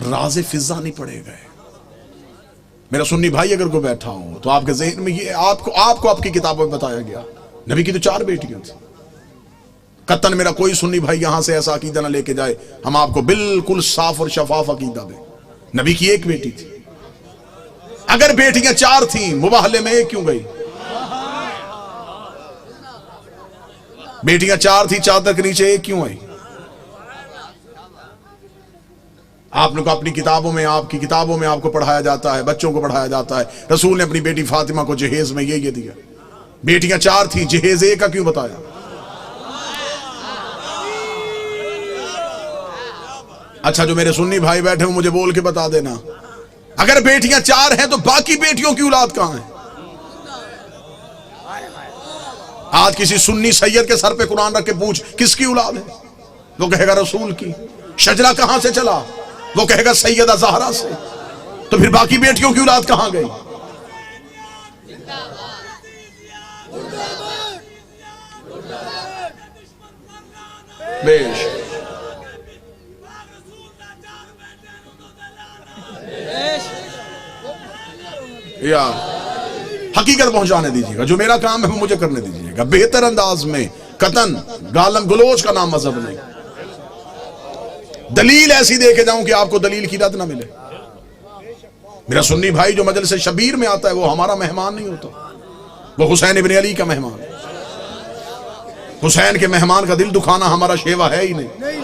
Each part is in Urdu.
راز فضا نہیں پڑے گئے. میرا سنی بھائی اگر کوئی بیٹھا ہو تو آپ کے ذہن میں یہ آپ کو آپ کی کتابوں میں بتایا گیا نبی کی تو 4 بیٹیاں تھیں. قطن میرا کوئی سنی بھائی یہاں سے ایسا عقیدہ نہ لے کے جائے, ہم آپ کو بالکل صاف اور شفاف عقیدہ دیں. نبی کی 1 بیٹی تھی. اگر بیٹیاں 4 تھیں مباہلے میں 1 کیوں گئی؟ بیٹیاں 4 تھیں, چادر کے نیچے 1 کیوں آئی؟ آپ نے کو اپنی کتابوں میں, آپ کی کتابوں میں آپ کو پڑھایا جاتا ہے, بچوں کو پڑھایا جاتا ہے, رسول نے اپنی بیٹی فاطمہ کو جہیز میں یہ دیا. بیٹیاں 4 تھیں, جہیز 1 کا کیوں بتایا؟ اچھا جو میرے سنی بھائی بیٹھے ہوں مجھے بول کے بتا دینا, اگر بیٹیاں 4 ہیں تو باقی بیٹیوں کی اولاد کہاں ہے؟ آج کسی سنی سید کے سر پہ قرآن رکھ کے پوچھ کس کی اولاد ہے, وہ کہے گا رسول کی. شجرہ کہاں سے چلا؟ وہ کہے گا سیدہ زہرا سے. تو پھر باقی بیٹیوں کی اولاد کہاں گئی؟ بیش یار حقیقت پہنچانے دیجیے گا, جو میرا کام ہے وہ مجھے کرنے دیجیے گا بہتر انداز میں. قطن گالن گلوچ کا نام مذہب نہیں. دلیل ایسی دے کے جاؤں کہ آپ کو دلیل کی رد نہ ملے. میرا سنی بھائی جو مجلس شبیر میں آتا ہے وہ ہمارا مہمان نہیں ہوتا, وہ حسین ابن علی کا مہمان ہے. حسین کے مہمان کا دل دکھانا ہمارا شیوا ہے ہی نہیں.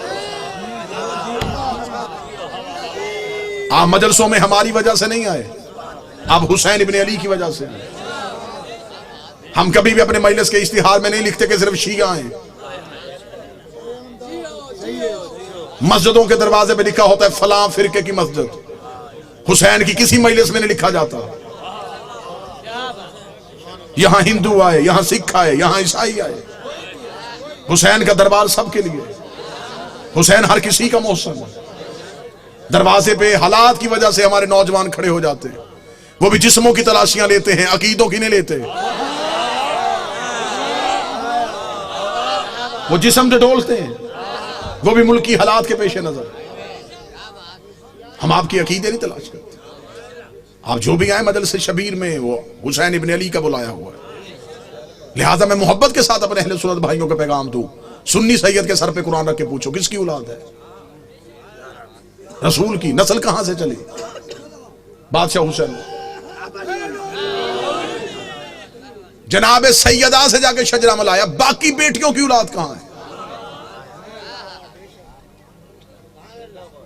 آپ مجلسوں میں ہماری وجہ سے نہیں آئے, آپ حسین ابن علی کی وجہ سے. ہم کبھی بھی اپنے مجلس کے اشتہار میں نہیں لکھتے کہ صرف شیعہ ہیں. مسجدوں کے دروازے پہ لکھا ہوتا ہے فلاں فرقے کی مسجد. حسین کی کسی مجلس میں نہیں لکھا جاتا یہاں ہندو آئے, یہاں سکھ آئے, یہاں عیسائی آئے. حسین کا دربار سب کے لیے. حسین ہر کسی کا محسن ہے. دروازے پہ حالات کی وجہ سے ہمارے نوجوان کھڑے ہو جاتے ہیں, وہ بھی جسموں کی تلاشیاں لیتے ہیں, عقیدوں کی نہیں لیتے. وہ جسم سے ڈولتے ہیں, وہ بھی ملکی حالات کے پیش نظر. ہم آپ کی عقیدے نہیں تلاش کرتے. آپ جو بھی آئیں مجلس شبیر میں وہ حسین ابن علی کا بلایا ہوا ہے. لہٰذا میں محبت کے ساتھ اپنے اہل سنت بھائیوں کا پیغام دوں, سنی سید کے سر پہ قرآن رکھ کے پوچھو کس کی اولاد ہے؟ رسول کی. نسل کہاں سے چلی؟ بادشاہ حسین. جناب سیدہ سے جا کے شجرہ ملایا, باقی بیٹیوں کی اولاد کہاں ہے؟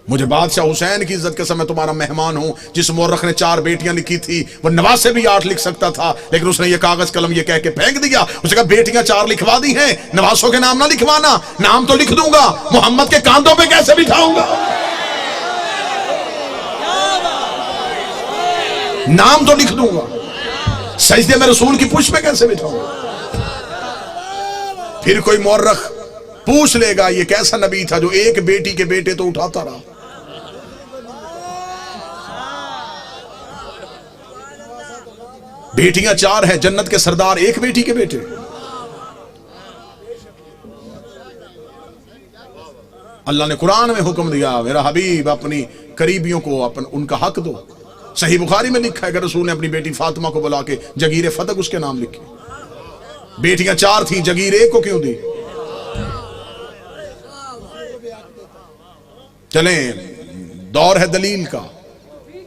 مجھے بادشاہ حسین کی عزت کے سمے تمہارا مہمان ہوں. جس مورخ نے 4 بیٹیاں لکھی تھی وہ نواسے بھی 8 لکھ سکتا تھا, لیکن اس نے یہ کاغذ قلم یہ کہہ کے پھینک دیا. اس نے کہا بیٹیاں 4 لکھوا دی ہیں, نواسوں کے نام نہ لکھوانا. نام تو لکھ دوں گا, محمد کے کاندھوں پہ کیسے بٹھاؤں گا؟ نام تو لکھ دوں گا, سجدے میں رسول کی پشت پہ کیسے بٹھاؤں گا؟ پھر کوئی مورخ پوچھ لے گا یہ کیسا نبی تھا جو 1 بیٹی کے بیٹے تو اٹھاتا رہا. بیٹیاں 4 ہیں, جنت کے سردار 1 بیٹی کے بیٹے. اللہ نے قرآن میں حکم دیا میرا حبیب اپنی قریبیوں کو ان کا حق دو. صحیح بخاری میں لکھا ہے کہ رسول نے اپنی بیٹی فاطمہ کو بلا کے جگیر فتق اس کے نام لکھی. بیٹیاں 4 تھیں, جگیر 1 کو کیوں دی؟ چلیں دور ہے دلیل کا,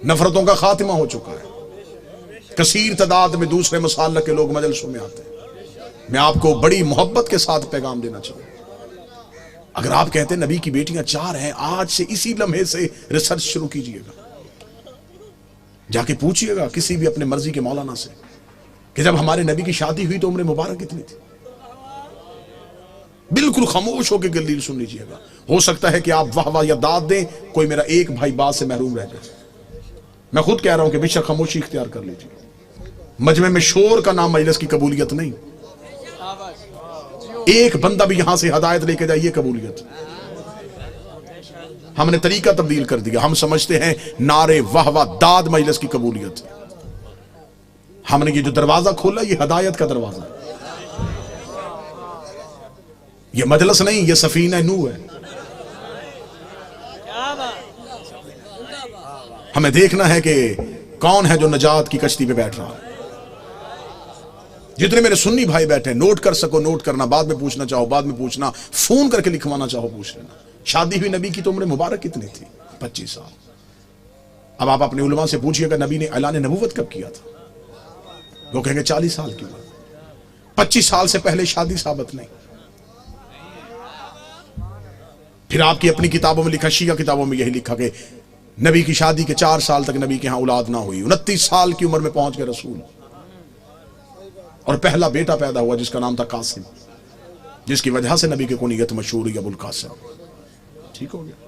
نفرتوں کا خاتمہ ہو چکا ہے. کثیر تعداد میں دوسرے مسالک کے لوگ مجلسوں میں آتے ہیں. میں آپ کو بڑی محبت کے ساتھ پیغام دینا چاہوں. اگر آپ کہتے ہیں نبی کی بیٹیاں 4 ہیں, آج سے اسی لمحے سے ریسرچ شروع کیجئے گا. جا کے پوچھئے گا کسی بھی اپنے مرضی کے مولانا سے کہ جب ہمارے نبی کی شادی ہوئی تو عمر مبارک کتنی تھی. بالکل خاموش ہو کے دلیل سن لیجئے گا. ہو سکتا ہے کہ آپ واہ واہ یا داد دیں, کوئی میرا 1 بھائی بات سے محروم رہ جائے. میں خود کہہ رہا ہوں کہ بے شک خاموشی اختیار کر لیجئے. مجمع میں شور کا نام مجلس کی قبولیت نہیں. ایک بندہ بھی یہاں سے ہدایت لے کے جائے یہ قبولیت. ہم نے طریقہ تبدیل کر دیا. ہم سمجھتے ہیں نعرے واہ واہ داد مجلس کی قبولیت. ہم نے یہ جو دروازہ کھولا یہ ہدایت کا دروازہ ہے. یہ مجلس نہیں, یہ سفینہ نوح ہے. ہمیں دیکھنا ہے کہ کون ہے جو نجات کی کشتی پہ بیٹھ رہا ہے. جتنے میرے سنی بھائی بیٹھے ہیں، نوٹ کر سکو نوٹ کرنا، بعد میں پوچھنا چاہو بعد میں پوچھنا، فون کر کے لکھوانا چاہو پوچھ لینا. شادی ہوئی نبی کی تو عمر مبارک کتنی تھی؟ 25 سال. اب آپ اپنے علماء سے پوچھئے کہ نبی نے اعلان نبوت کب کیا تھا؟ وہ کہیں گے 40 سال کی عمر. 25 سال سے پہلے شادی ثابت نہیں. پھر آپ کی اپنی کتابوں میں لکھا، شیعہ کتابوں میں یہی لکھا کہ نبی کی شادی کے 4 سال تک نبی کے ہاں اولاد نہ ہوئی. 29 سال کی عمر میں پہنچ گئے رسول، اور پہلا بیٹا پیدا ہوا جس کا نام تھا قاسم، جس کی وجہ سے نبی کی کنیت مشہور ہوئی ابو القاسم. ٹھیک ہو گیا؟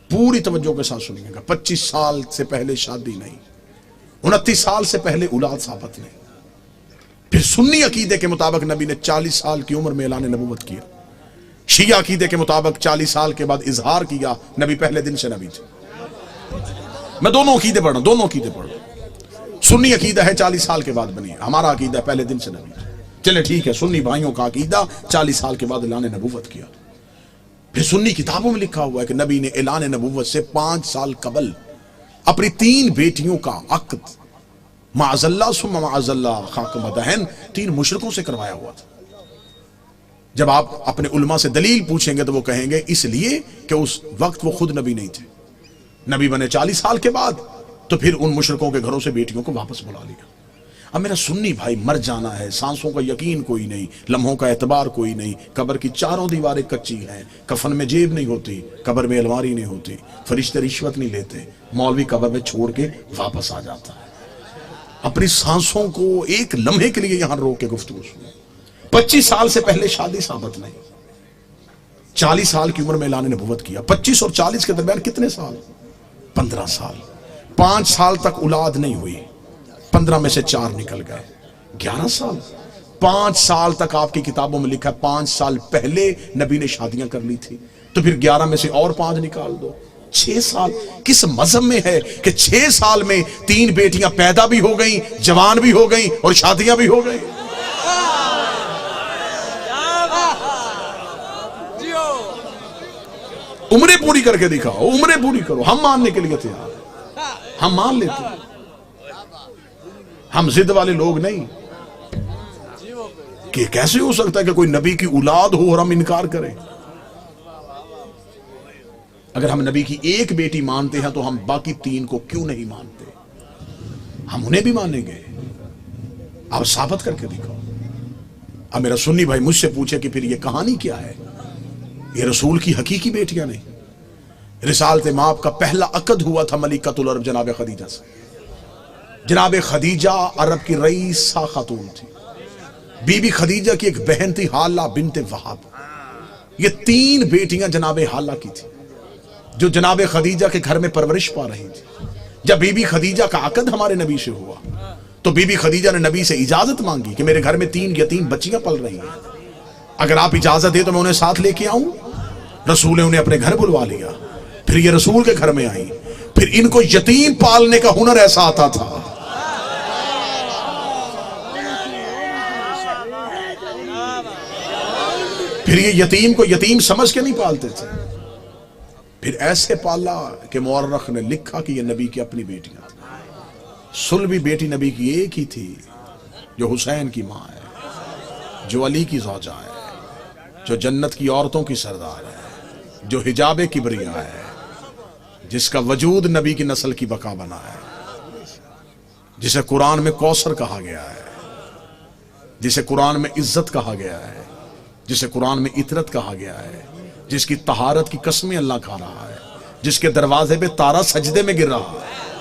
پوری توجہ کے ساتھ سنیے گا. 25 سال سے پہلے شادی نہیں، 29 سال سے پہلے اولاد ثابت نہیں. پھر سنی عقیدے کے مطابق نبی نے 40 سال کی عمر میں اعلان نبوت کیا. شیعہ عقیدے کے مطابق 40 سال کے بعد اظہار کیا. نبی پہلے دن سے نبی تھے. میں دونوں عقیدے پڑھ رہا ہوں، دونوں عقیدے پڑھ رہا ہوں. سنی عقیدہ ہے 40 سال کے بعد بنی ہے، ہمارا عقیدہ پہلے دن سے نبی تھے. چلے ٹھیک ہے، سنی بھائیوں کا عقیدہ 40 سال کے بعد اعلان نبوت کیا. پھر سنی کتابوں میں لکھا ہوا ہے کہ نبی نے اعلان نبوت سے 5 سال قبل اپنی 3 بیٹیوں کا عقد معاذ اللہ ثم معاذ اللہ خاک مدہن 3 مشرکوں سے کروایا ہوا تھا. جب آپ اپنے علماء سے دلیل پوچھیں گے تو وہ کہیں گے اس لیے کہ اس وقت وہ خود نبی نہیں تھے. نبی بنے 40 سال کے بعد، تو پھر ان مشرکوں کے گھروں سے بیٹیوں کو واپس بلا لیا. اب میرا سنی بھائی، مر جانا ہے، سانسوں کا یقین کوئی نہیں، لمحوں کا اعتبار کوئی نہیں، قبر کی 4 دیواریں کچی ہیں، کفن میں جیب نہیں ہوتی، قبر میں الماری نہیں ہوتی، فرشتے رشوت نہیں لیتے، مولوی قبر میں چھوڑ کے واپس آ جاتا ہے. اپنی سانسوں کو ایک لمحے کے لیے یہاں روک کے گفتگو سنو. 25 سال سے پہلے شادی ثابت نہیں، 40 سال کی عمر میں اعلان نبوت کیا. 25 اور 40 کے درمیان کتنے سال؟ 15 سال. 5 سال تک اولاد نہیں ہوئی، 15 میں سے 4 نکل گئے، 11 سال. 5 سال تک آپ کی کتابوں میں لکھا ہے 5 سال پہلے نبی نے شادیاں کر لی تھی، تو پھر 11 میں سے اور 5 نکال دو، 6 سال. کس مذہب میں ہے کہ 6 سال میں 3 بیٹیاں پیدا بھی ہو گئیں، جوان بھی ہو گئیں اور شادیاں بھی ہو گئیں؟ عمریں پوری کر کے دکھاؤ، عمریں پوری کرو، ہم ماننے کے لیے تیار، ہم مان لیتے ہیں. ہم ضد والے لوگ نہیں کہ کیسے ہو سکتا ہے کہ کوئی نبی کی اولاد ہو اور ہم انکار کریں. اگر ہم نبی کی ایک بیٹی مانتے ہیں تو ہم باقی 3 کو کیوں نہیں مانتے؟ ہم انہیں بھی مانیں گے. آپ ثابت کر کے دکھاؤ. اب میرا سنی بھائی مجھ سے پوچھے کہ پھر یہ کہانی کیا ہے؟ یہ رسول کی حقیقی بیٹیاں نہیں. رسالت مآب کا پہلا عقد ہوا تھا ملکۃ العرب جناب خدیجہ سے. جناب خدیجہ عرب کی رئیسہ خاتون تھی. بی بی خدیجہ کی ایک بہن تھی حالہ بنت وہب. یہ 3 بیٹیاں جناب حالہ کی تھی جو جناب خدیجہ کے گھر میں پرورش پا رہی تھی. جب بی بی خدیجہ کا عقد ہمارے نبی سے ہوا تو بی بی خدیجہ نے نبی سے اجازت مانگی کہ میرے گھر میں 3 یتیم بچیاں پل رہی ہیں، اگر آپ اجازت دے تو میں انہیں ساتھ لے کے آؤں. رسول نے انہیں اپنے گھر بلوا لیا. پھر یہ رسول کے گھر میں آئی. پھر ان کو یتیم پالنے کا ہنر ایسا آتا تھا. پھر یہ یتیم کو یتیم سمجھ کے نہیں پالتے تھے، پھر ایسے پالا کہ مورخ نے لکھا کہ یہ نبی کی اپنی بیٹیاں تھیں. سلبی بیٹی نبی کی ایک ہی تھی جو حسین کی ماں ہے، جو علی کی زوجہ ہے، جو جنت کی عورتوں کی سردار ہے، جو حجاب کبریا ہے، جس کا وجود نبی کی نسل کی بقا بنا ہے، جسے قرآن میں کوثر کہا گیا ہے، جسے قرآن میں عزت کہا گیا ہے، جسے قرآن میں عطرت کہا گیا ہے، جس کی طہارت کی قسمیں اللہ کھا رہا ہے، جس کے دروازے پہ تارا سجدے میں گر رہا ہے.